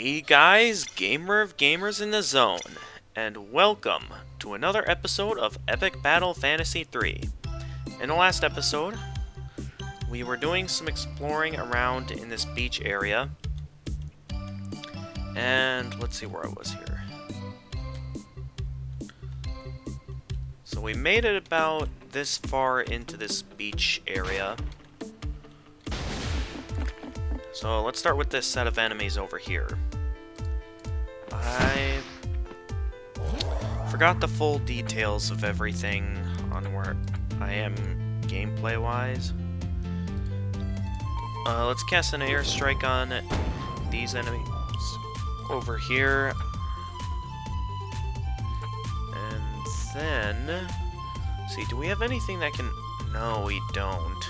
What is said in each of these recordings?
Hey guys, Gamer of Gamers in the Zone, and welcome to another episode of Epic Battle Fantasy 3. In the last episode, we were doing some exploring around in this beach area, and let's see where I was here. So we made it about this far into this beach area. So let's start with this set of enemies over here. I forgot the full details of everything on where I am gameplay-wise. Let's cast an airstrike on these enemies over here. And then, see, do we have anything that can... No, we don't.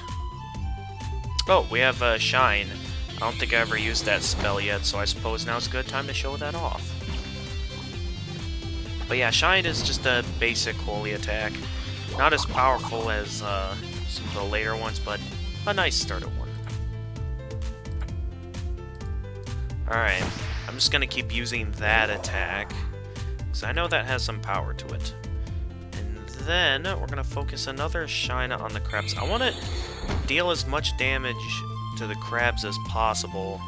Oh, we have Shine. I don't think I ever used that spell yet, so I suppose now's a good time to show that off. But yeah, Shine is just a basic holy attack. Not as powerful as some of the later ones, but a nice starter one. Alright, I'm just gonna keep using that attack, because I know that has some power to it. And then, we're gonna focus another Shine on the crabs. I want to deal as much damage to the crabs as possible,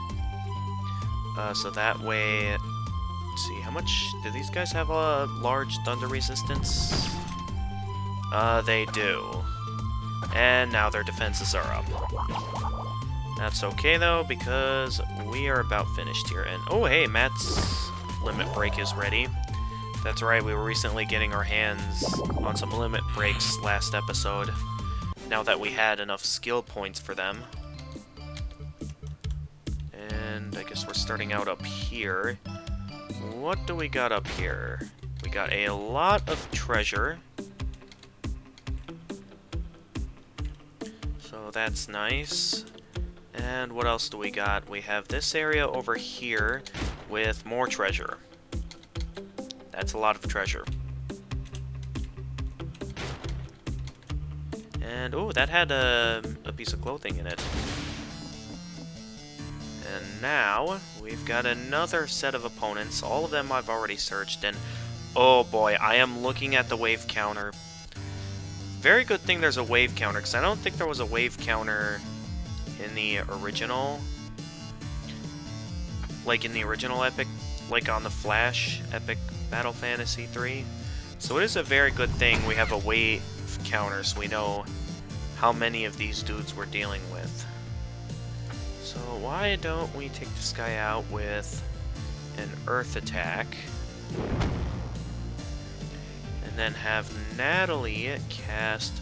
so that way, let's see, how much, do these guys have a large thunder resistance? They do, and now their defenses are up. That's okay though, because we are about finished here, and oh hey, Matt's limit break is ready. That's right, we were recently getting our hands on some limit breaks last episode, now that we had enough skill points for them. And I guess we're starting out up here. What do we got up here? We got a lot of treasure. So that's nice. And what else do we got? We have this area over here with more treasure. That's a lot of treasure. And, oh, that had a piece of clothing in it. And now, we've got another set of opponents. All of them I've already searched, and oh boy, I am looking at the wave counter. Very good thing there's a wave counter, because I don't think there was a wave counter in the original. Like in the original Epic, like on the Flash Epic Battle Fantasy 3. So it is a very good thing we have a wave counter, so we know how many of these dudes we're dealing with. So why don't we take this guy out with an earth attack, and then have Natalie cast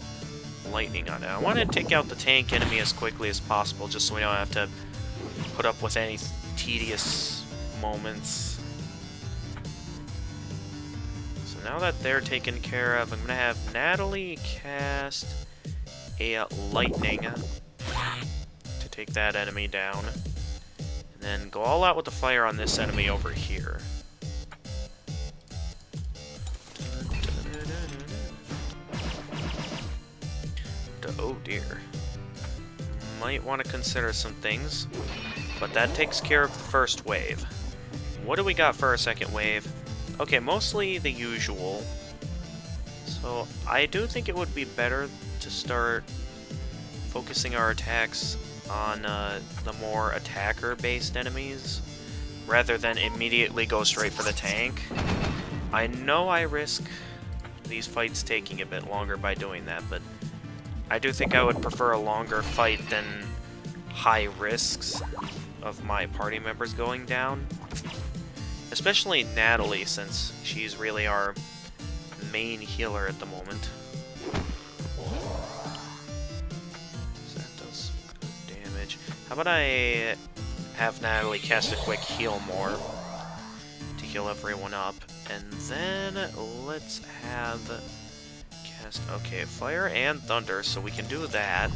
lightning on it. I want to take out the tank enemy as quickly as possible, just so we don't have to put up with any tedious moments. So now that they're taken care of, I'm going to have Natalie cast a lightning to take that enemy down, and then go all out with the fire on this enemy over here. Oh dear. Might want to consider some things, but that takes care of the first wave. What do we got for our second wave? Okay, mostly the usual. So I do think it would be better to start focusing our attacks on the more attacker-based enemies, rather than immediately go straight for the tank. I know I risk these fights taking a bit longer by doing that, but I do think I would prefer a longer fight than high risks of my party members going down. Especially Natalie, since she's really our main healer at the moment. So that does good damage. How about I have Natalie cast a quick heal more to heal everyone up, and then let's have cast, okay, fire and thunder, so we can do that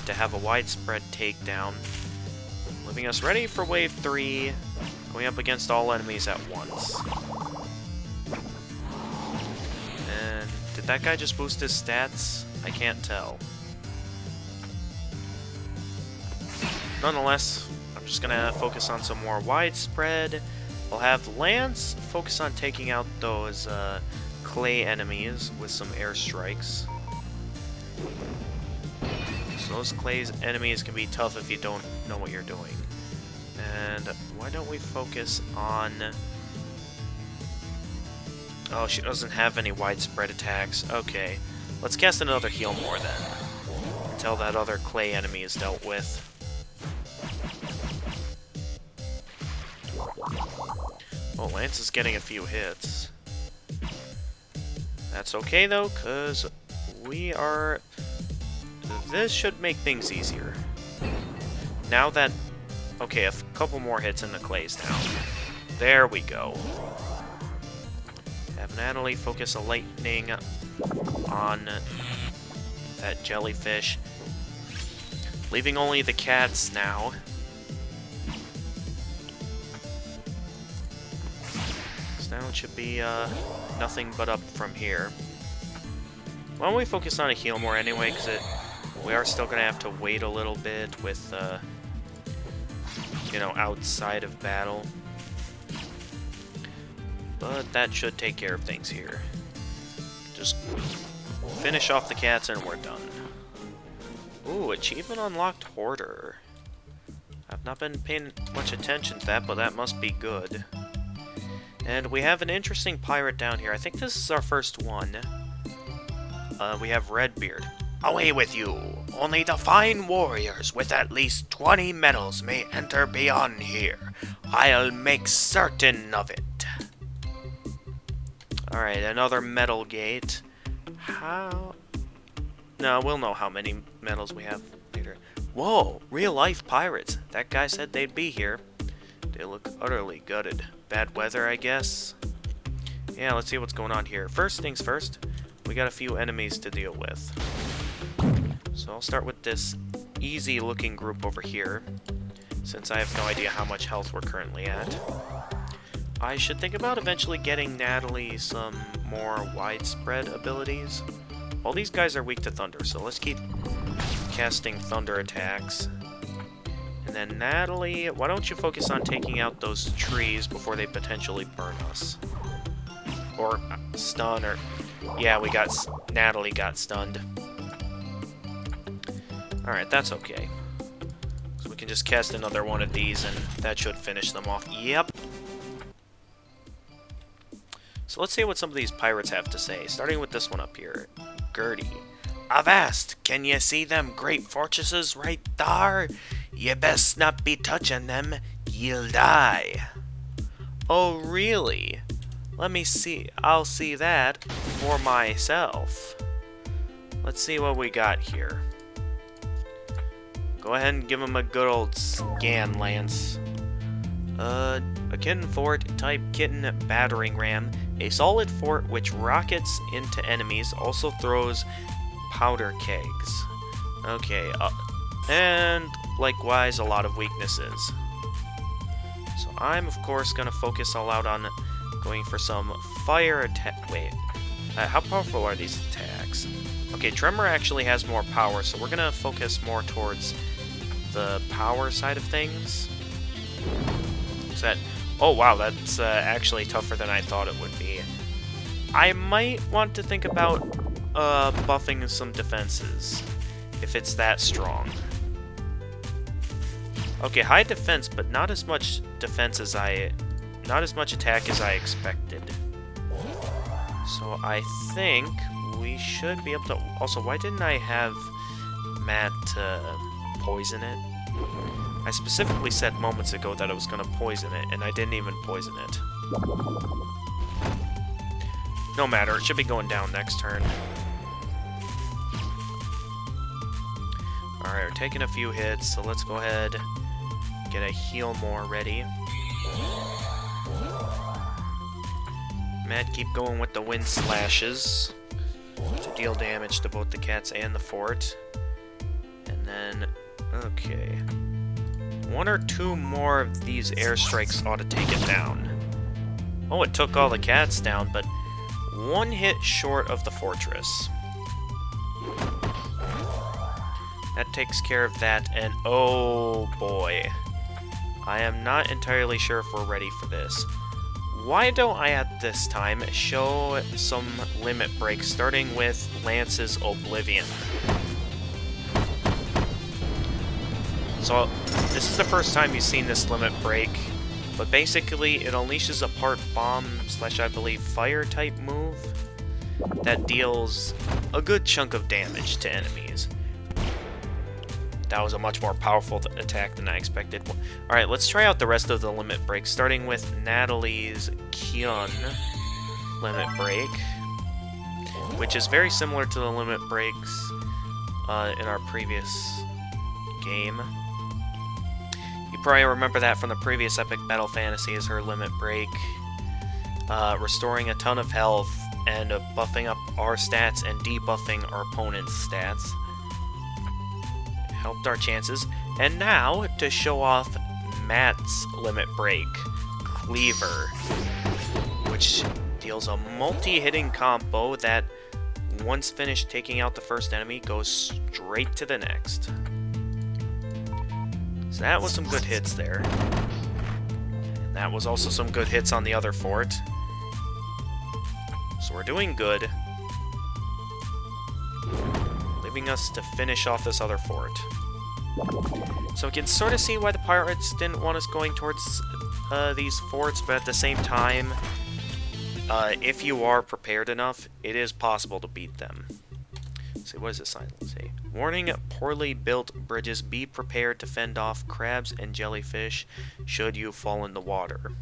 to have a widespread takedown, leaving us ready for wave 3, going up against all enemies at once. And did that guy just boost his stats? I can't tell. Nonetheless, I'm just gonna focus on some more widespread, I'll have Lance focus on taking out those clay enemies with some airstrikes. So those clay enemies can be tough if you don't know what you're doing. And why don't we focus on... Oh, she doesn't have any widespread attacks. Okay, let's cast another heal more then, until that other clay enemy is dealt with. Oh, Lance is getting a few hits. That's okay though, because we are... This should make things easier. Now that... Okay, a couple more hits and the clay's down. There we go. Have Natalie focus a lightning on that jellyfish. Leaving only the cats now. So now it should be nothing but up from here. Why don't we focus on a heal more anyway, because we are still going to have to wait a little bit with, you know, outside of battle. But that should take care of things here. Just finish off the cats and we're done. Ooh, achievement unlocked Hoarder. I've not been paying much attention to that, but that must be good. And we have an interesting pirate down here. I think this is our first one. We have Redbeard. Away with you! Only the fine warriors with at least 20 medals may enter beyond here. I'll make certain of it. Alright, another medal gate. How... No, we'll know how many medals we have later. Whoa, real-life pirates. That guy said they'd be here. They look utterly gutted. Bad weather, I guess? Yeah, let's see what's going on here. First things first, we got a few enemies to deal with. So I'll start with this easy-looking group over here, since I have no idea how much health we're currently at. I should think about eventually getting Natalie some more widespread abilities. All these guys are weak to thunder, so let's keep casting thunder attacks. And then Natalie, why don't you focus on taking out those trees before they potentially burn us? Or stun, or... Yeah, Natalie got stunned. Alright, that's okay. So we can just cast another one of these and that should finish them off. Yep. So let's see what some of these pirates have to say, starting with this one up here. Gertie. Avast! Can ye see them great fortresses right thar? Ye best not be touching them, ye'll die. Oh, really? Let me see. I'll see that for myself. Let's see what we got here. Go ahead and give him a good old scan, Lance. A kitten fort, type kitten battering ram. A solid fort which rockets into enemies, also throws powder kegs. Okay, and likewise a lot of weaknesses. So I'm of course gonna focus all out on going for some fire attack. Wait, how powerful are these attacks? Okay, Tremor actually has more power, so we're gonna focus more towards the power side of things. Is that... Oh wow, that's actually tougher than I thought it would be. I might want to think about buffing some defenses, if it's that strong. Okay, high defense, but not as much defense as not as much attack as I expected. So I think we should be able to... Also, why didn't I have Matt poison it? I specifically said moments ago that I was going to poison it, and I didn't even poison it. No matter, it should be going down next turn. Alright, we're taking a few hits, so let's go ahead get a heal more ready. Matt, keep going with the wind slashes to deal damage to both the cats and the fort. And then, okay. One or two more of these airstrikes ought to take it down. Oh, it took all the cats down, but one hit short of the fortress. That takes care of that, and oh boy. I am not entirely sure if we're ready for this. Why don't I at this time show some limit breaks, starting with Lance's Oblivion. So, this is the first time you've seen this limit break, but basically it unleashes a part bomb / I believe fire type move that deals a good chunk of damage to enemies. That was a much more powerful attack than I expected. Alright, let's try out the rest of the limit breaks, starting with Natalie's Keon limit break, which is very similar to the limit breaks in our previous game. You probably remember that from the previous Epic Battle Fantasy as her limit break, restoring a ton of health and buffing up our stats and debuffing our opponent's stats. Helped our chances. And now, to show off Matt's limit break, Cleaver, which deals a multi-hitting combo that, once finished taking out the first enemy, goes straight to the next. So that was some good hits there. And that was also some good hits on the other fort. So we're doing good. Leaving us to finish off this other fort. So we can sort of see why the pirates didn't want us going towards these forts, but at the same time, if you are prepared enough, it is possible to beat them. Let's see, what does this sign say? Warning, poorly built bridges, be prepared to fend off crabs and jellyfish should you fall in the water.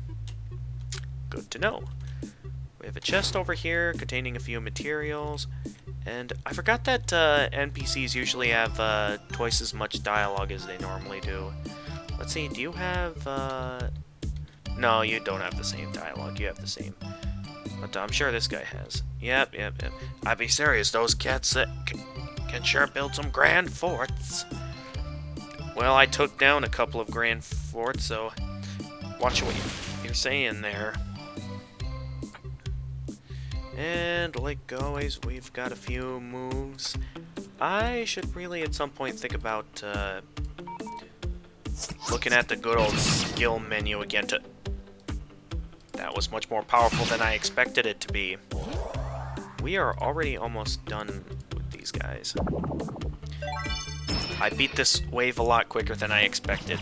Good to know. We have a chest over here containing a few materials. And I forgot that NPCs usually have twice as much dialogue as they normally do. Let's see, do you have... No, you don't have the same dialogue. You have the same. But I'm sure this guy has. Yep. I'd be serious, those cats can sure build some grand forts. Well, I took down a couple of grand forts, so watch what you're saying there. And like always, we've got a few moves. I should really at some point think about looking at the good old skill menu again to... That was much more powerful than I expected it to be. We are already almost done with these guys. I beat this wave a lot quicker than I expected.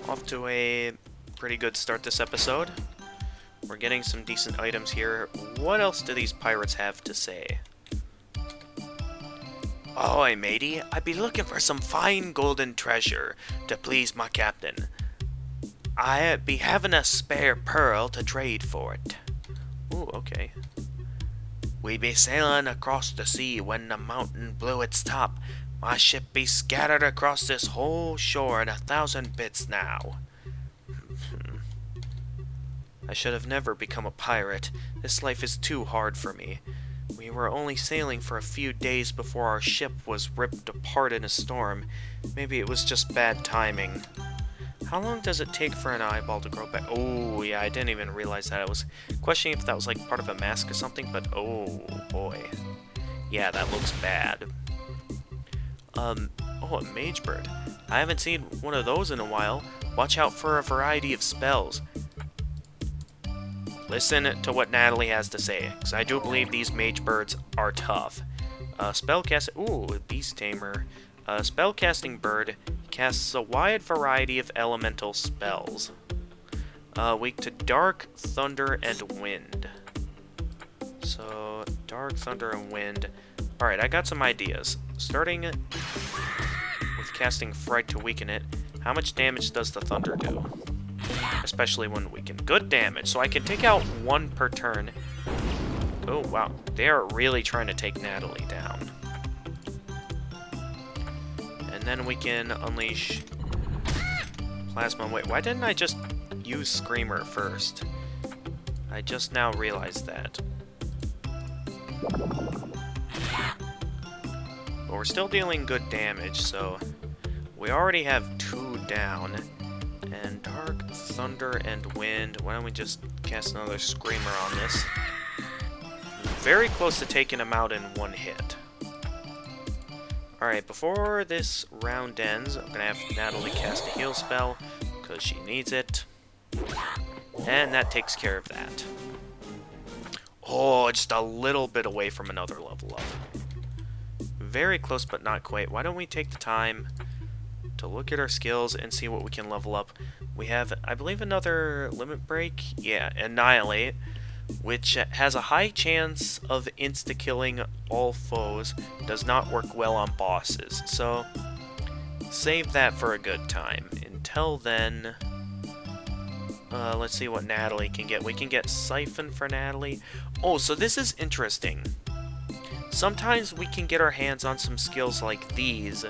Off to a pretty good start this episode. We're getting some decent items here. What else do these pirates have to say? Ahoy, matey. I'd be looking for some fine golden treasure to please my captain. I'd be having a spare pearl to trade for it. Ooh, okay. We be sailing across the sea when the mountain blew its top. My ship be scattered across this whole shore in 1,000 bits now. I should have never become a pirate. This life is too hard for me. We were only sailing for a few days before our ship was ripped apart in a storm. Maybe it was just bad timing. How long does it take for an eyeball to grow back? Oh, yeah, I didn't even realize that. I was questioning if that was like part of a mask or something, but oh boy. Yeah, that looks bad. Oh, a Mage Bird. I haven't seen one of those in a while. Watch out for a variety of spells. Listen to what Natalie has to say, because I do believe these Mage Birds are tough. Spellcast... Ooh, Beast Tamer. Spellcasting bird casts a wide variety of elemental spells. Weak to dark, thunder, and wind. So, dark, thunder, and wind. Alright, I got some ideas. Starting with casting Fright to weaken it, how much damage does the thunder do? Especially when weakened. Good damage, so I can take out one per turn. Oh, wow. They are really trying to take Natalie down. And then we can unleash Plasma. Wait, why didn't I just use Screamer first? I just now realized that. But we're still dealing good damage, so we already have 2 down. And Dark, Thunder, and Wind. Why don't we just cast another Screamer on this? Very close to taking him out in one hit. Alright, before this round ends, I'm gonna have Natalie cast a heal spell, because she needs it. And that takes care of that. Oh, just a little bit away from another level up. Very close, but not quite. Why don't we take the time to look at our skills and see what we can level up. We have, I believe, another Limit Break. Yeah, Annihilate, which has a high chance of insta-killing all foes. Does not work well on bosses, so save that for a good time. Until then, let's see what Natalie can get. We can get Siphon for Natalie. Oh, so this is interesting. Sometimes we can get our hands on some skills like these,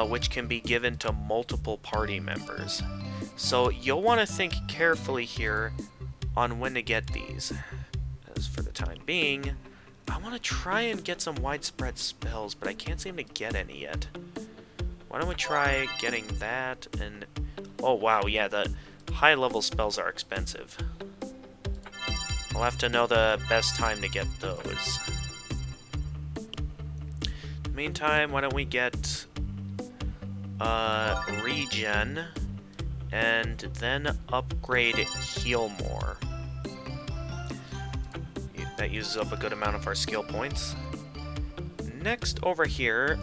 which can be given to multiple party members. So you'll want to think carefully here on when to get these. As for the time being, I want to try and get some widespread spells, but I can't seem to get any yet. Why don't we try getting that and... Oh wow, yeah, the high level spells are expensive. I'll have to know the best time to get those. In the meantime, why don't we get Regen and then upgrade Heal more. That uses up a good amount of our skill points. Next, over here,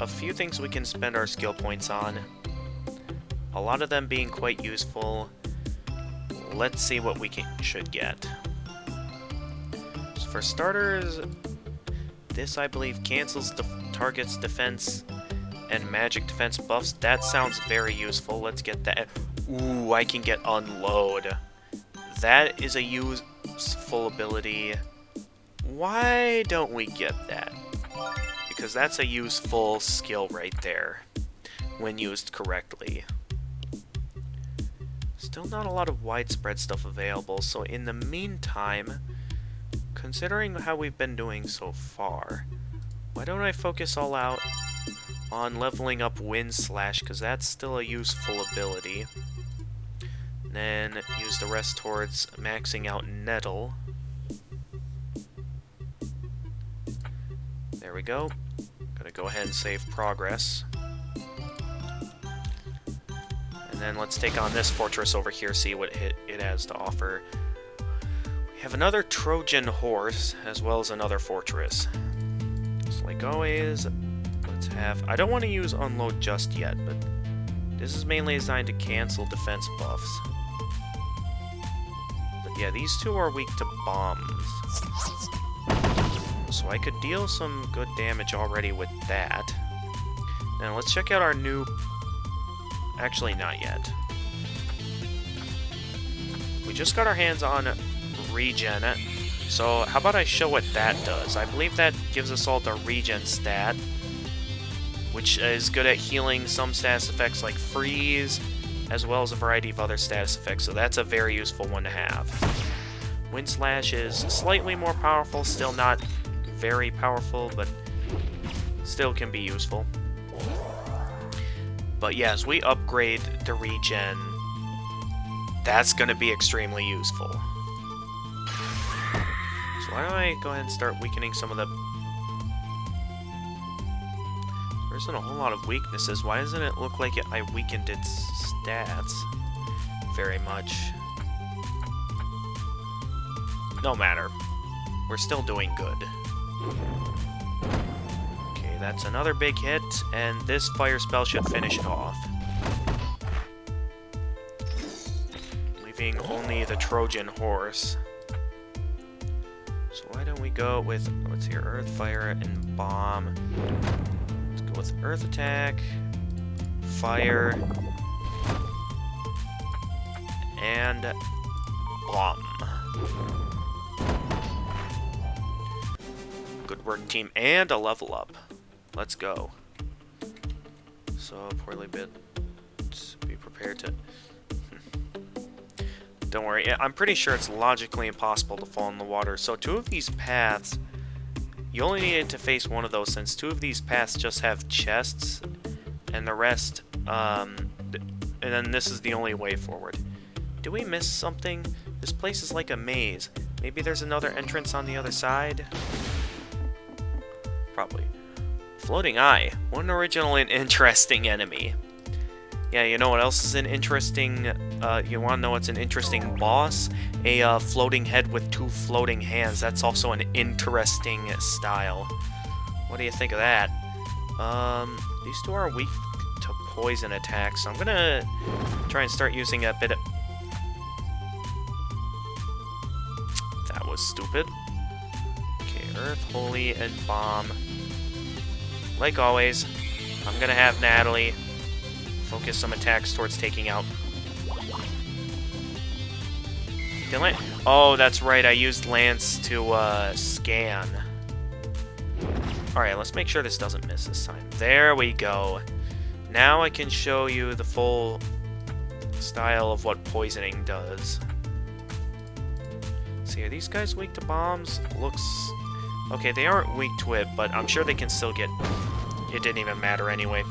a few things we can spend our skill points on. A lot of them being quite useful. Let's see what we should get. So for starters, this I believe cancels the target's defense and magic defense buffs. That sounds very useful. Let's get that. Ooh, I can get Unload. That is a useful ability. Why don't we get that? Because that's a useful skill right there, when used correctly. Still not a lot of widespread stuff available, so in the meantime, considering how we've been doing so far, why don't I focus all out on leveling up Wind Slash, because that's still a useful ability. And then use the rest towards maxing out Nettle. There we go. Gonna go ahead and save progress. And then let's take on this fortress over here, see what it has to offer. We have another Trojan horse, as well as another fortress. So like always, let's have... I don't want to use Unload just yet, but this is mainly designed to cancel defense buffs. But yeah, these two are weak to bombs. So I could deal some good damage already with that. Now let's check out our new... Actually, not yet. We just got our hands on Regen, so how about I show what that does? I believe that gives us all the Regen stat, which is good at healing some status effects like Freeze, as well as a variety of other status effects, so that's a very useful one to have. Wind Slash is slightly more powerful, still not very powerful, but still can be useful. But yeah, as we upgrade the Regen, that's going to be extremely useful. So why don't I go ahead and start weakening some of the... There isn't a whole lot of weaknesses. Why doesn't it look like I weakened its stats very much? No matter. We're still doing good. Okay, that's another big hit, and this fire spell should finish it off. Leaving only the Trojan horse. So why don't we go with, what's here, Earth, Fire, and Bomb. Let's go with Earth Attack, Fire, and Bomb. Good work, team, and a level up. Let's go. So, poorly bit. Be prepared to... Don't worry, I'm pretty sure it's logically impossible to fall in the water. So, two of these paths, you only needed to face one of those, since two of these paths just have chests, and the rest, and then this is the only way forward. Did we miss something? This place is like a maze. Maybe there's another entrance on the other side? Probably. Floating Eye. What an original and interesting enemy. Yeah, you know what else is an interesting... you want to know what's an interesting boss? A floating head with 2 floating hands. That's also an interesting style. What do you think of that? These 2 are weak to poison attacks, so I'm gonna try and start using a bit of... That was stupid. Okay, Earth, Holy, and Bomb. Like always, I'm gonna have Natalie focus some attacks towards taking out... Did Oh, that's right, I used Lance to, scan. Alright, let's make sure this doesn't miss this time. There we go. Now I can show you the full style of what poisoning does. See, are these guys weak to bombs? Looks... Okay, they aren't weak to it, but I'm sure they can still get... It didn't even matter anyway.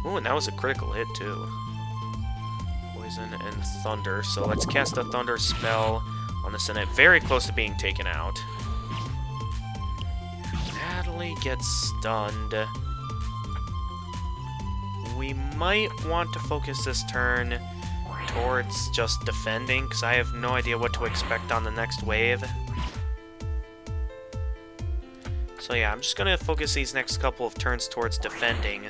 Ooh, and that was a critical hit, too. Poison and Thunder. So let's cast a Thunder spell on the Senate. Very close to being taken out. Natalie gets stunned. We might want to focus this turn towards just defending, because I have no idea what to expect on the next wave. So yeah, I'm just going to focus these next couple of turns towards defending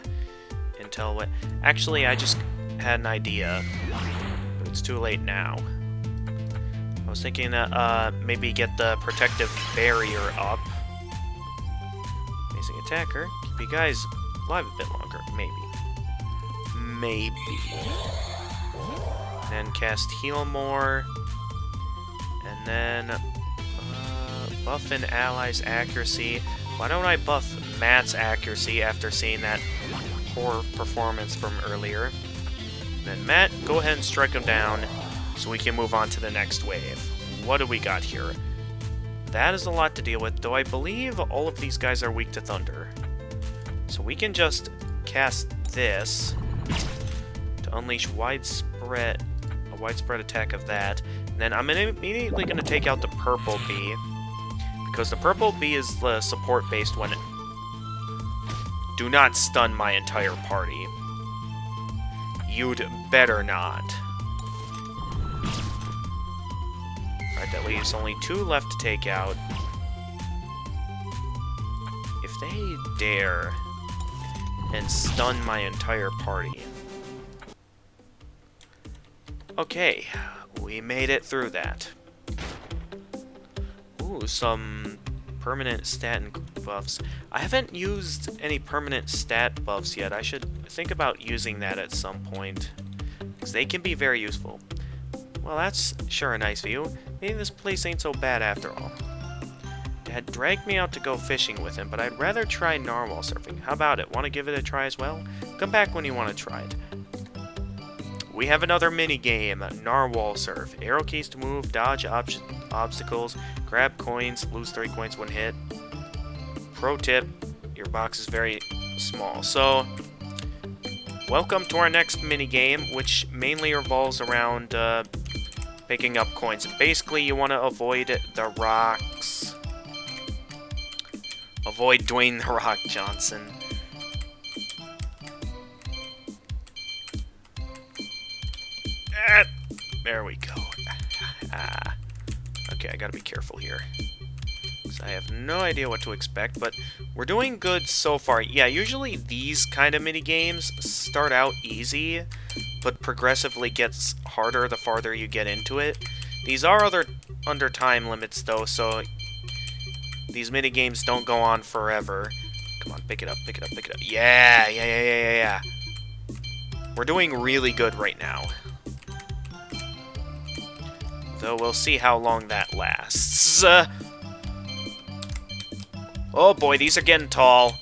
until what... Actually, I just had an idea, but it's too late now. I was thinking that maybe get the protective barrier up. Amazing attacker. Keep you guys alive a bit longer, maybe. Maybe. And then cast Heal More. And then buff an ally's accuracy. Why don't I buff Matt's accuracy after seeing that poor performance from earlier? And then Matt, go ahead and strike him down so we can move on to the next wave. What do we got here? That is a lot to deal with, though I believe all of these guys are weak to Thunder. So we can just cast this to unleash a widespread attack of that. And then I'm immediately going to take out the Purple Bee, because the Purple Bee is the support-based one. Do not stun my entire party. You'd better not. Alright, that leaves only 2 left to take out. If they dare and stun my entire party. Okay, we made it through that. Ooh, some permanent stat buffs. I haven't used any permanent stat buffs yet. I should think about using that at some point, because they can be very useful. Well, that's sure a nice view. Maybe this place ain't so bad after all. Dad dragged me out to go fishing with him, but I'd rather try narwhal surfing. How about it? Want to give it a try as well? Come back when you want to try it. We have another mini-game, Narwhal Surf. Arrow keys to move, dodge obstacles, grab coins, lose 3 coins when hit. Pro tip, your box is very small. So, welcome to our next mini-game, which mainly revolves around picking up coins. Basically, you want to avoid the rocks. Avoid Dwayne The Rock Johnson. There we go. Okay, I gotta be careful here, because I have no idea what to expect, but we're doing good so far. Yeah, usually these kind of mini-games start out easy, but progressively gets harder the farther you get into it. These are under time limits, though, so these mini-games don't go on forever. Come on, pick it up, pick it up, pick it up. Yeah. We're doing really good right now. Though we'll see how long that lasts. Oh boy, these are getting tall.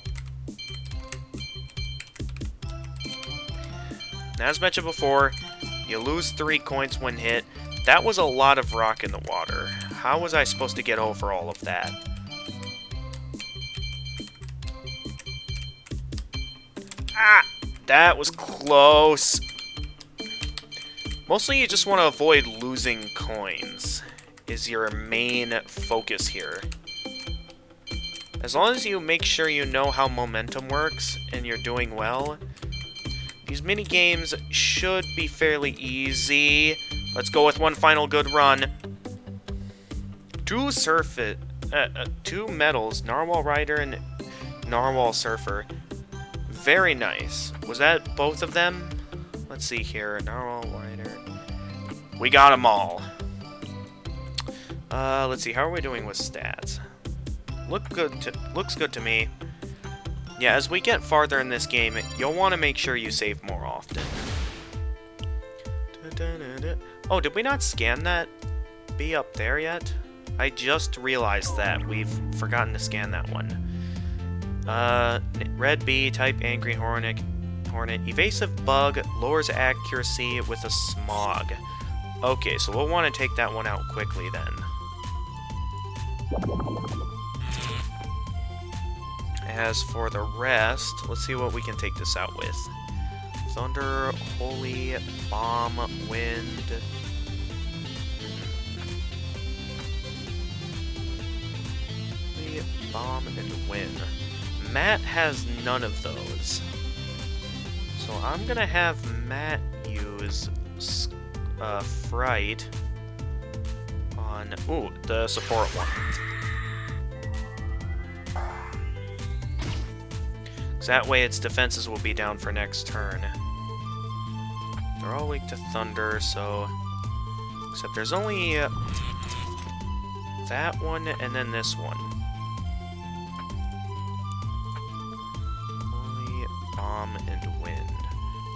Now, as mentioned before, you lose 3 coins when hit. That was a lot of rock in the water. How was I supposed to get over all of that? Ah! That was close. Mostly you just want to avoid losing coins, is your main focus here. As long as you make sure you know how momentum works and you're doing well, these mini games should be fairly easy. Let's go with one final good run. Two medals, Narwhal Rider and Narwhal Surfer. Very nice. Was that both of them? Let's see here. Narwhal Rider. We got them all. Let's see. How are we doing with stats? Looks good to me. Yeah, as we get farther in this game, you'll want to make sure you save more often. Oh, did we not scan that bee up there yet? I just realized that. We've forgotten to scan that one. Red bee, type angry hornet. Evasive bug, lowers accuracy with a smog. Okay, so we'll want to take that one out quickly then. As for the rest, let's see what we can take this out with. Thunder, Holy, Bomb, Wind. Bomb and Wind. Matt has none of those. So I'm gonna have Matt use Fright on the support one. So that way its defenses will be down for next turn. They're all weak to Thunder, so except there's only that one and then this one. Holy, Bomb, and Wind.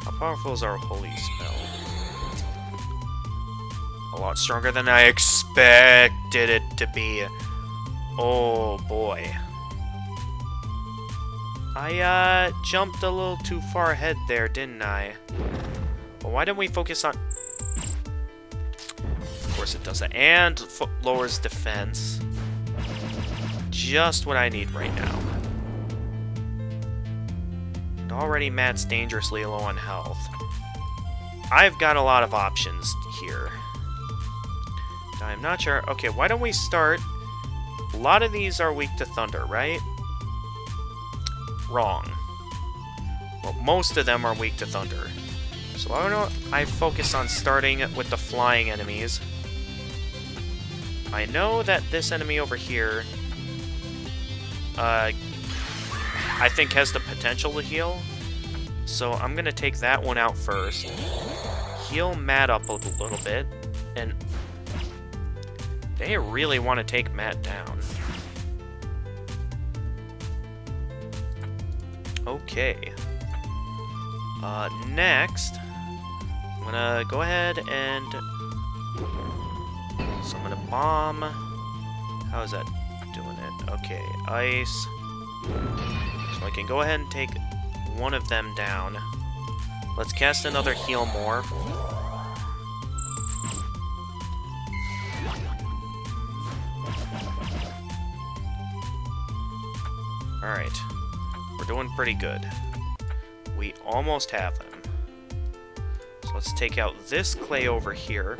How powerful is our Holy spell? A lot stronger than I expected it to be. Oh boy. I jumped a little too far ahead there, didn't I? Well, why don't we focus on... Of course it does that. And lowers defense. Just what I need right now. And already Matt's dangerously low on health. I've got a lot of options here. I'm not sure. Okay, why don't we start... A lot of these are weak to Thunder, right? Wrong. Well, most of them are weak to Thunder. So why don't I focus on starting with the flying enemies. I know that this enemy over here, I think has the potential to heal. So I'm going to take that one out first. Heal Matt up a little bit. And they really want to take Matt down. Okay. Next, I'm gonna go ahead and summon a bomb. How is that doing it? Okay, ice. So I can go ahead and take one of them down. Let's cast another heal more. Alright. We're doing pretty good. We almost have them. So let's take out this clay over here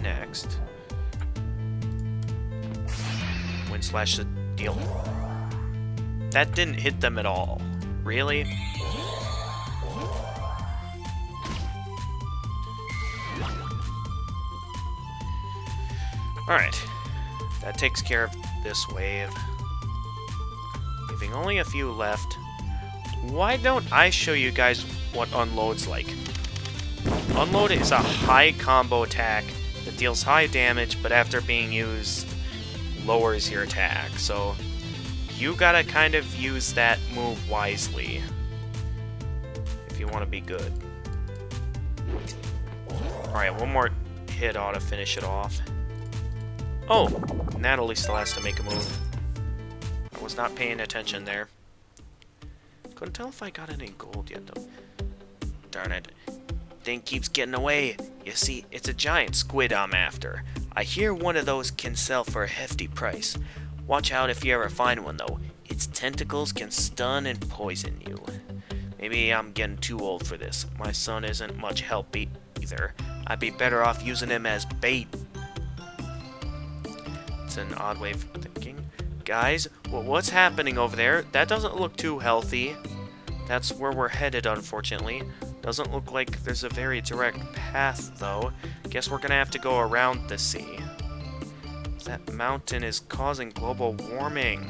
next. Wind slash the deal. That didn't hit them at all. Really? Alright. That takes care of this wave. Leaving only a few left. Why don't I show you guys what Unload's like? Unload is a high combo attack that deals high damage, but after being used, lowers your attack. So you gotta kind of use that move wisely if you want to be good. Alright, one more hit ought to finish it off. Oh, Natalie still has to make a move. I was not paying attention there. Couldn't tell if I got any gold yet, though. Darn it. Thing keeps getting away. You see, it's a giant squid I'm after. I hear one of those can sell for a hefty price. Watch out if you ever find one, though. Its tentacles can stun and poison you. Maybe I'm getting too old for this. My son isn't much help either. I'd be better off using him as bait. It's an odd way of thinking. Guys, what's happening over there? That doesn't look too healthy. That's where we're headed, unfortunately. Doesn't look like there's a very direct path, though. Guess we're gonna have to go around the sea. That mountain is causing global warming.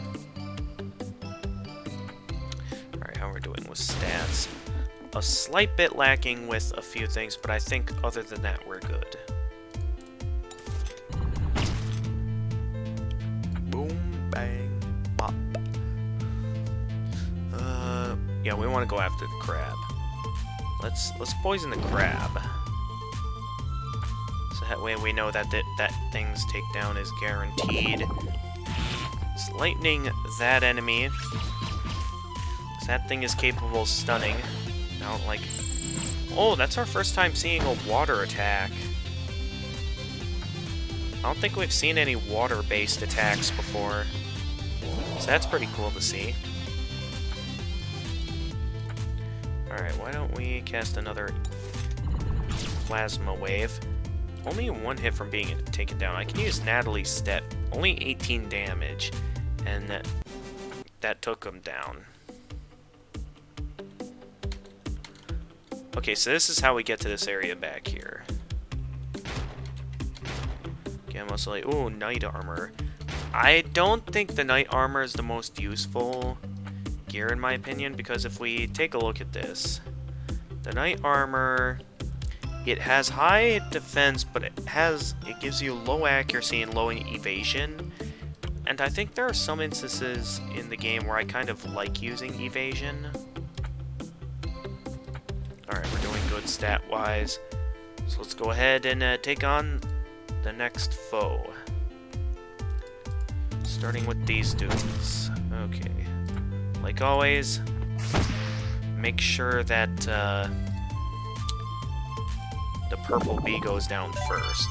Alright, how are we doing with stats? A slight bit lacking with a few things, but I think other than that, we're good. Boom, bang, pop. Yeah, we want to go after the crab. Let's poison the crab. So that way we know that that thing's takedown is guaranteed. It's lightning that enemy. That thing is capable of stunning. Now, like... Oh, that's our first time seeing a water attack. I don't think we've seen any water-based attacks before. So that's pretty cool to see. Alright, why don't we cast another plasma wave? Only one hit from being taken down. I can use Natalie's step. Only 18 damage. And that took him down. Okay, so this is how we get to this area back here. Okay, I'm also like, ooh, knight armor. I don't think the knight armor is the most useful gear in my opinion, because if we take a look at this, the knight armor, it has high defense, but it gives you low accuracy and low evasion. And I think there are some instances in the game where I kind of like using evasion. Alright, we're doing good stat-wise. So let's go ahead and take on the next foe. Starting with these dudes. Okay. Like always, make sure that the purple bee goes down first.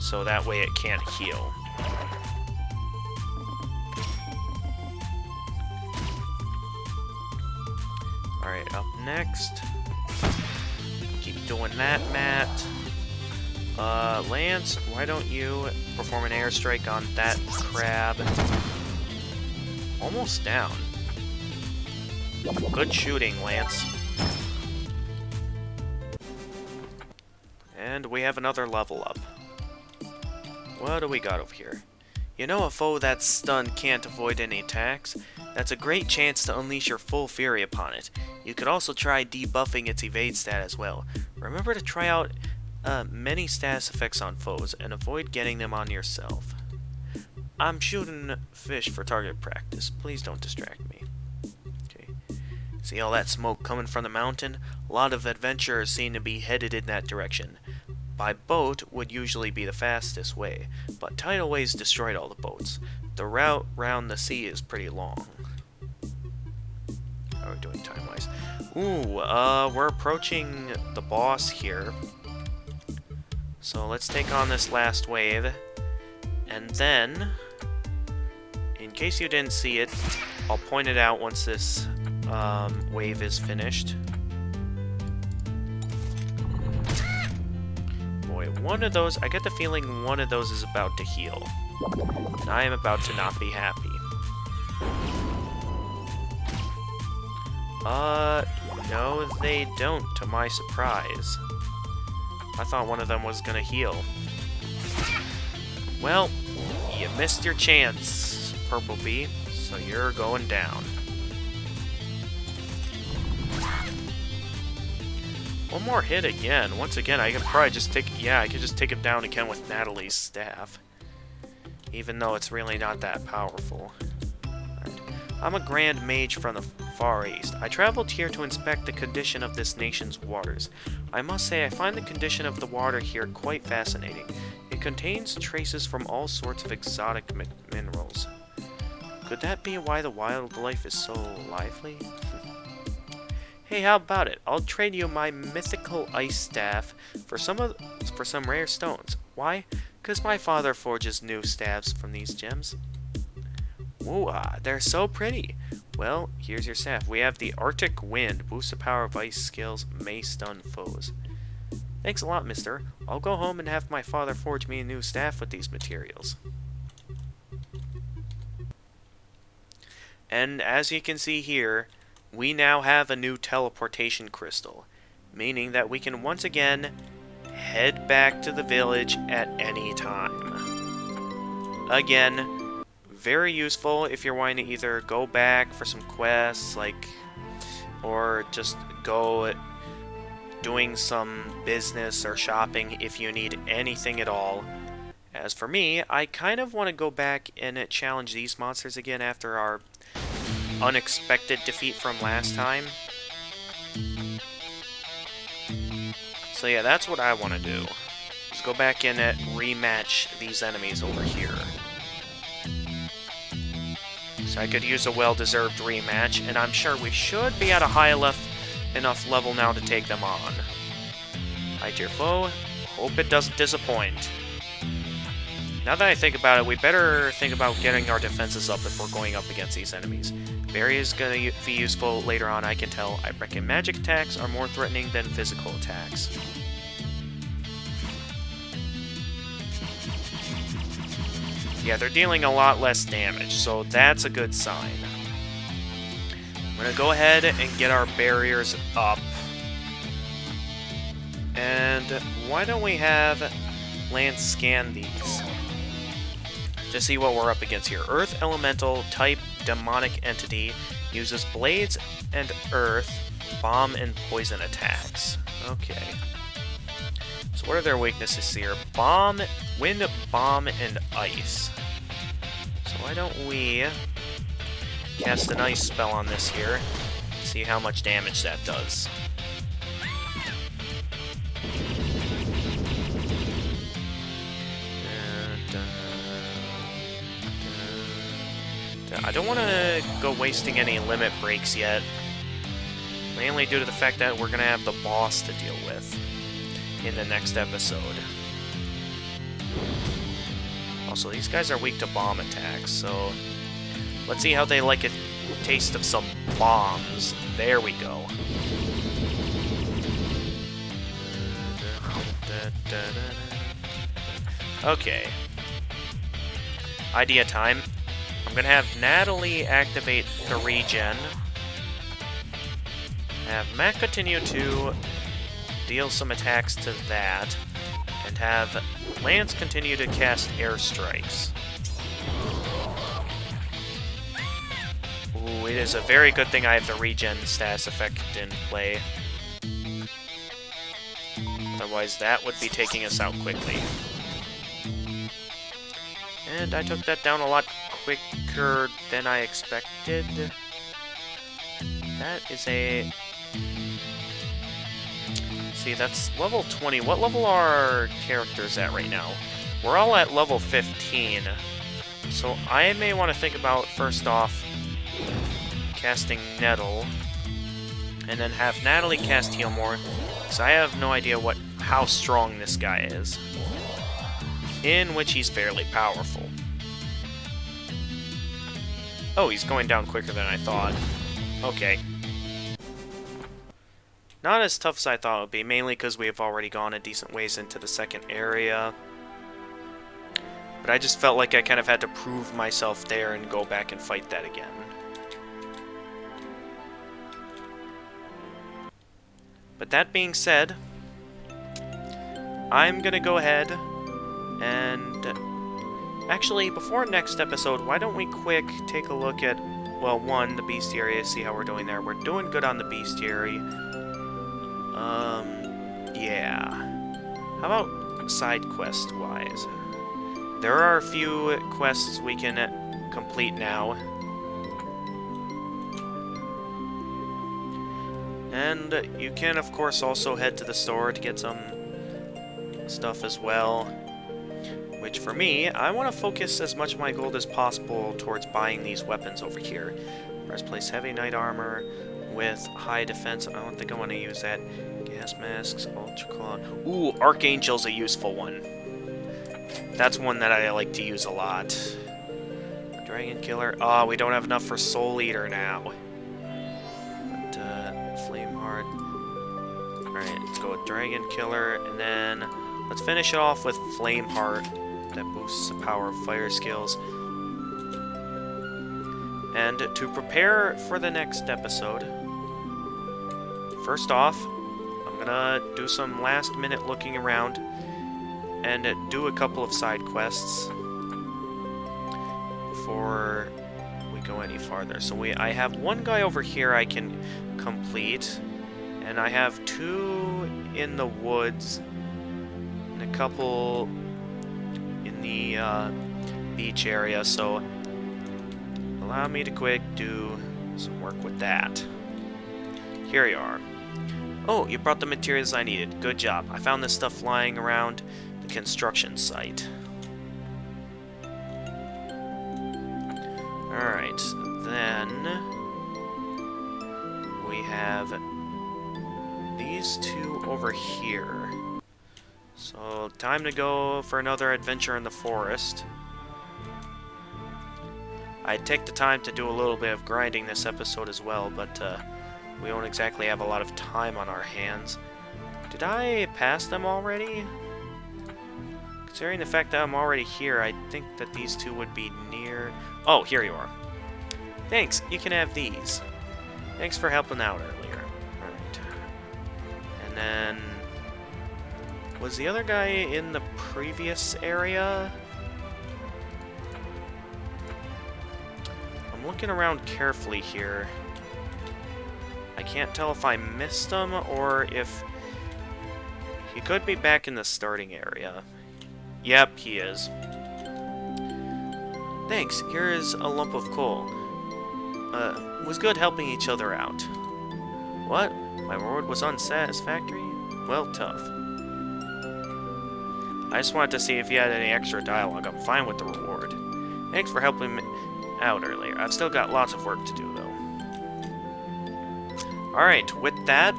So that way it can't heal. Alright, up next. Keep doing that, Matt. Lance, why don't you perform an airstrike on that crab? Almost down. Good shooting, Lance. And we have another level up. What do we got over here? You know, a foe that's stunned can't avoid any attacks. That's a great chance to unleash your full fury upon it. You could also try debuffing its evade stat as well. Remember to try out many status effects on foes and avoid getting them on yourself. I'm shooting fish for target practice. Please don't distract me. Okay. See all that smoke coming from the mountain? A lot of adventurers seem to be headed in that direction. By boat would usually be the fastest way, but tidal waves destroyed all the boats. The route round the sea is pretty long. How are we doing time-wise? Ooh, we're approaching the boss here. So let's take on this last wave. And then, in case you didn't see it, I'll point it out once this wave is finished. One of those, I get the feeling one of those is about to heal. And I am about to not be happy. No they don't, to my surprise. I thought one of them was gonna heal. Well, you missed your chance, Purple Bee, so you're going down. One more hit again. Once again, I could probably just take... Yeah, I could just take him down again with Natalie's staff. Even though it's really not that powerful. Right. I'm a grand mage from the Far East. I traveled here to inspect the condition of this nation's waters. I must say I find the condition of the water here quite fascinating. It contains traces from all sorts of exotic minerals. Could that be why the wildlife is so lively? Hey, how about it? I'll trade you my mythical ice staff for some rare stones. Why? 'Cause my father forges new staves from these gems. Whoa, they're so pretty. Well, here's your staff. We have the Arctic Wind. Boosts the power of ice skills. May stun foes. Thanks a lot, mister. I'll go home and have my father forge me a new staff with these materials. And as you can see here, we now have a new teleportation crystal, meaning that we can once again head back to the village at any time. Again, very useful if you're wanting to either go back for some quests, or just go doing some business or shopping if you need anything at all. As for me, I kind of want to go back and challenge these monsters again after our unexpected defeat from last time. So yeah, that's what I want to do. Is go back and rematch these enemies over here. So I could use a well-deserved rematch, and I'm sure we should be at a high enough level now to take them on. High tier foe, hope it doesn't disappoint. Now that I think about it, we better think about getting our defenses up if we're going up against these enemies. Berry is going to be useful later on, I can tell. I reckon magic attacks are more threatening than physical attacks. Yeah, they're dealing a lot less damage, so that's a good sign. I'm going to go ahead and get our barriers up. And why don't we have Lance scan these to see what we're up against here. Earth Elemental type demonic entity uses blades and earth, bomb, and poison attacks. Okay. So what are their weaknesses here? Bomb, wind, bomb, and ice. So why don't we cast an ice spell on this here, see how much damage that does. I don't want to go wasting any limit breaks yet, mainly due to the fact that we're going to have the boss to deal with in the next episode. Also, these guys are weak to bomb attacks, so let's see how they like a taste of some bombs. There we go. Okay. Idea time. I'm gonna have Natalie activate the Regen. Have Matt continue to deal some attacks to that. And have Lance continue to cast airstrikes. Ooh, it is a very good thing I have the Regen status effect in play. Otherwise, that would be taking us out quickly. And I took that down a lot quicker than I expected. That is a... See, that's level 20. What level are our characters at right now? We're all at level 15. So I may want to think about, first off, casting Nettle. And then have Natalie cast Heal More. Because I have no idea how strong this guy is. In which he's fairly powerful. Oh, he's going down quicker than I thought. Okay. Not as tough as I thought it would be, mainly because we have already gone a decent ways into the second area. But I just felt like I kind of had to prove myself there and go back and fight that again. But that being said, I'm gonna go ahead and... Actually, before next episode, why don't we quick take a look at, well, one, the bestiary, see how we're doing there. We're doing good on the bestiary. Yeah. How about side quest-wise? There are a few quests we can complete now. And you can, of course, also head to the store to get some stuff as well. Which, for me, I want to focus as much of my gold as possible towards buying these weapons over here. Breastplate heavy knight armor with high defense. I don't think I want to use that. Gas masks, ultra claw. Ooh, Archangel's a useful one. That's one that I like to use a lot. Dragon Killer. Ah, we don't have enough for Soul Eater now. But, Flame Heart. Alright, let's go with Dragon Killer, and then let's finish it off with Flame Heart. That boosts the power of fire skills. And to prepare for the next episode, first off, I'm gonna do some last-minute looking around and do a couple of side quests before we go any farther. So I have one guy over here I can complete, and I have 2 in the woods, and a couple in the beach area, so allow me to quick do some work with that. Here you are. Oh, you brought the materials I needed. Good job. I found this stuff lying around the construction site. Alright, then we have these 2 over here. So, time to go for another adventure in the forest. I'd take the time to do a little bit of grinding this episode as well, but we don't exactly have a lot of time on our hands. Did I pass them already? Considering the fact that I'm already here, I think that these 2 would be near... Oh, here you are. Thanks, you can have these. Thanks for helping out earlier. Alright. And then... was the other guy in the previous area? I'm looking around carefully here. I can't tell if I missed him or if he could be back in the starting area. Yep, he is. Thanks, here is a lump of coal. It was good helping each other out. What? My reward was unsatisfactory? Well, tough. I just wanted to see if you had any extra dialogue. I'm fine with the reward. Thanks for helping me out earlier. I've still got lots of work to do, though. Alright, with that,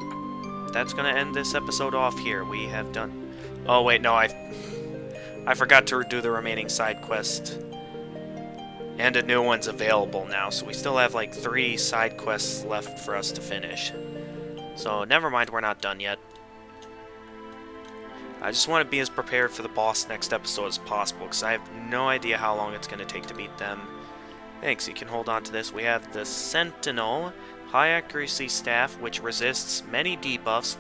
that's gonna end this episode off here. We have done... Oh, wait, no, I forgot to do the remaining side quest. And a new one's available now, so we still have like 3 side quests left for us to finish. So, never mind, we're not done yet. I just want to be as prepared for the boss next episode as possible, because I have no idea how long it's going to take to beat them. Thanks, you can hold on to this. We have the Sentinel High Accuracy Staff, which resists many debuffs.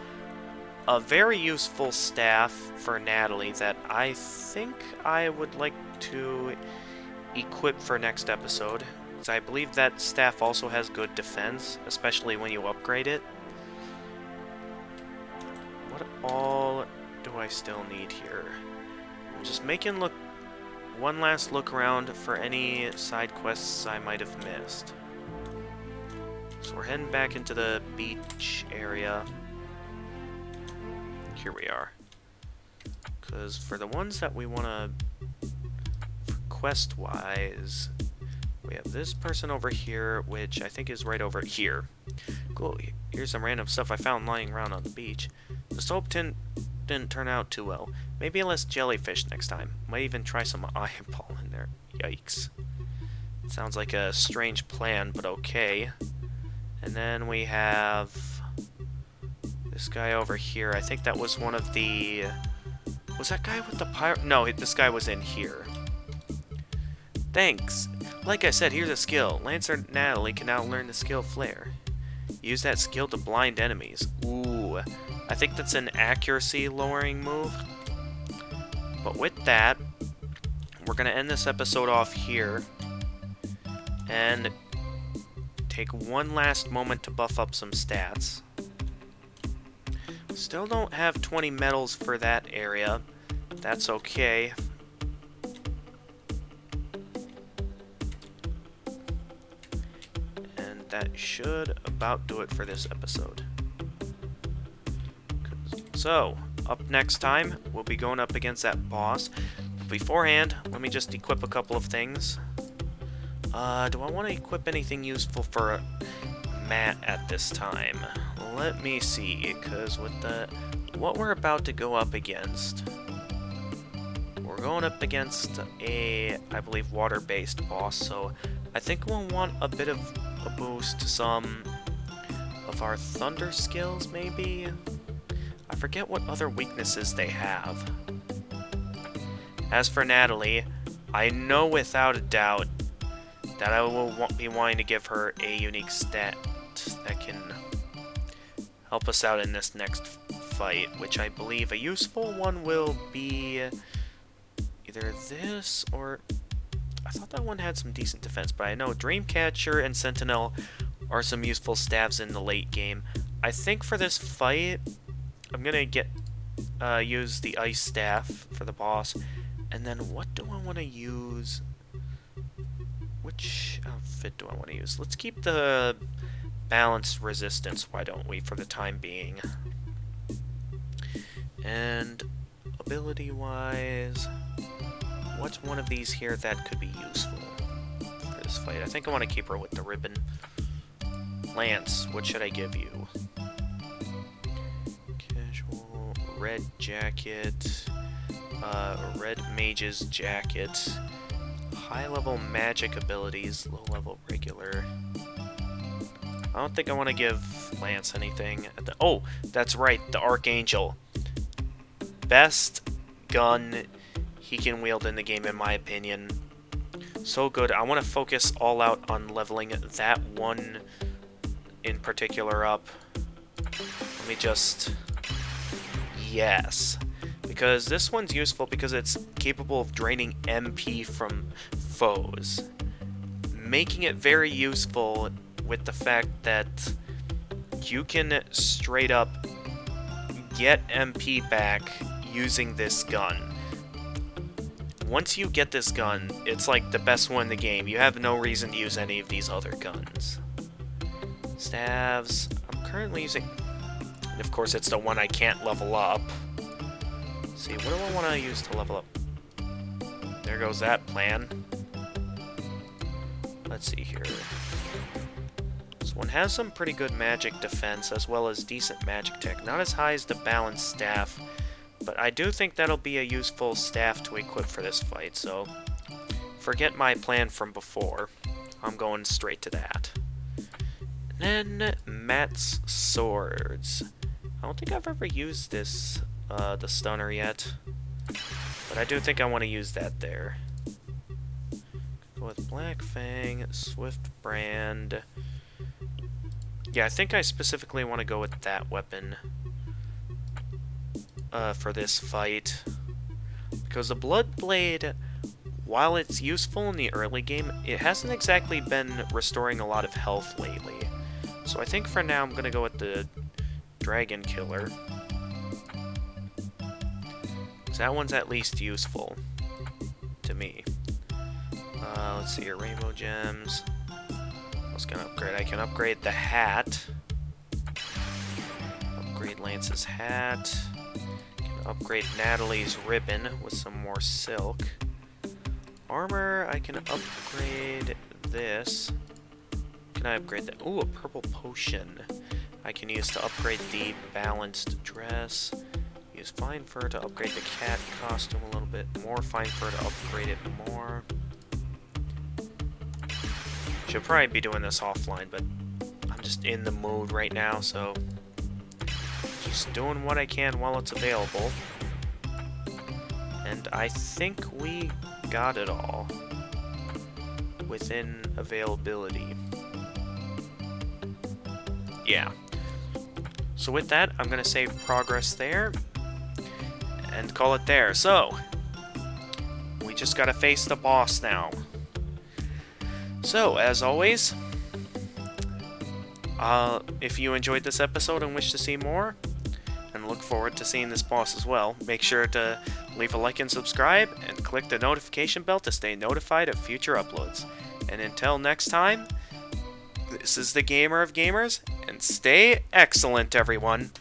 A very useful staff for Natalie that I think I would like to equip for next episode, because I believe that staff also has good defense, especially when you upgrade it. What all do I still need here? I'm just making one last look around for any side quests I might have missed. So we're heading back into the beach area. Here we are. Because for the ones that we want to... quest-wise, we have this person over here, which I think is right over here. Cool, here's some random stuff I found lying around on the beach. The soap tin didn't turn out too well. Maybe less jellyfish next time. Might even try some eyeball in there. Yikes. Sounds like a strange plan, but okay. And then we have this guy over here. I think that was one of the... Was that guy with the pirate? No, this guy was in here. Thanks. Like I said, here's a skill. Lancer Natalie can now learn the skill Flare. Use that skill to blind enemies. Ooh. I think that's an accuracy lowering move. But with that, we're going to end this episode off here. And take one last moment to buff up some stats. Still don't have 20 medals for that area. That's okay. And that should about do it for this episode. So, up next time, we'll be going up against that boss. Beforehand, let me just equip a couple of things. Do I want to equip anything useful for Matt at this time? Let me see, because with what we're about to go up against, we're going up against a, I believe, water-based boss, so I think we'll want a bit of a boost to some of our thunder skills, maybe? I forget what other weaknesses they have. As for Natalie, I know without a doubt that I will be wanting to give her a unique stat that can help us out in this next fight, which I believe a useful one will be either this or... I thought that one had some decent defense, but I know Dreamcatcher and Sentinel are some useful staves in the late game. I think for this fight, I'm gonna use the Ice Staff for the boss, and then what do I want to use? Which outfit do I want to use? Let's keep the balanced resistance, why don't we, for the time being. And ability-wise, what's one of these here that could be useful for this fight? I think I want to keep her with the ribbon. Lance, what should I give you? Casual, red jacket, red mage's jacket, high-level magic abilities, low-level regular. I don't think I want to give Lance anything. Oh, that's right, the Archangel. Best gun he can wield in the game, in my opinion. So good. I want to focus all out on leveling that one in particular up. Let me just... Yes. Because this one's useful because it's capable of draining MP from foes. Making it very useful with the fact that you can straight up get MP back using this gun. Once you get this gun, it's like the best one in the game. You have no reason to use any of these other guns. Staves, I'm currently using... And of course, it's the one I can't level up. Let's see, what do I want to use to level up? There goes that plan. Let's see here. This one has some pretty good magic defense, as well as decent magic tech. Not as high as the balanced staff, but I do think that'll be a useful staff to equip for this fight, so forget my plan from before. I'm going straight to that. Then, Matt's swords. I don't think I've ever used this, the stunner yet, but I do think I want to use that there. Go with Black Fang, Swift Brand. Yeah, I think I specifically want to go with that weapon for this fight, because the Blood Blade, while it's useful in the early game, it hasn't exactly been restoring a lot of health lately. So I think for now I'm gonna go with the Dragon Killer, because that one's at least useful to me. Let's see here, Rainbow Gems. I was gonna upgrade. I can upgrade the hat. Upgrade Lance's hat. Can upgrade Natalie's ribbon with some more silk. Armor, I can upgrade this. Can I upgrade that? Ooh, a purple potion. I can use to upgrade the balanced dress. Use fine fur to upgrade the cat costume a little bit more. Fine fur to upgrade it more. Should probably be doing this offline, but I'm just in the mood right now, so just doing what I can while it's available. And I think we got it all within availability. Yeah. So with that, I'm going to save progress there and call it there. So, we just got to face the boss now. So, as always, if you enjoyed this episode and wish to see more, and look forward to seeing this boss as well, make sure to leave a like and subscribe, and click the notification bell to stay notified of future uploads. And until next time, this is the Gamer of Gamers, and stay excellent, everyone!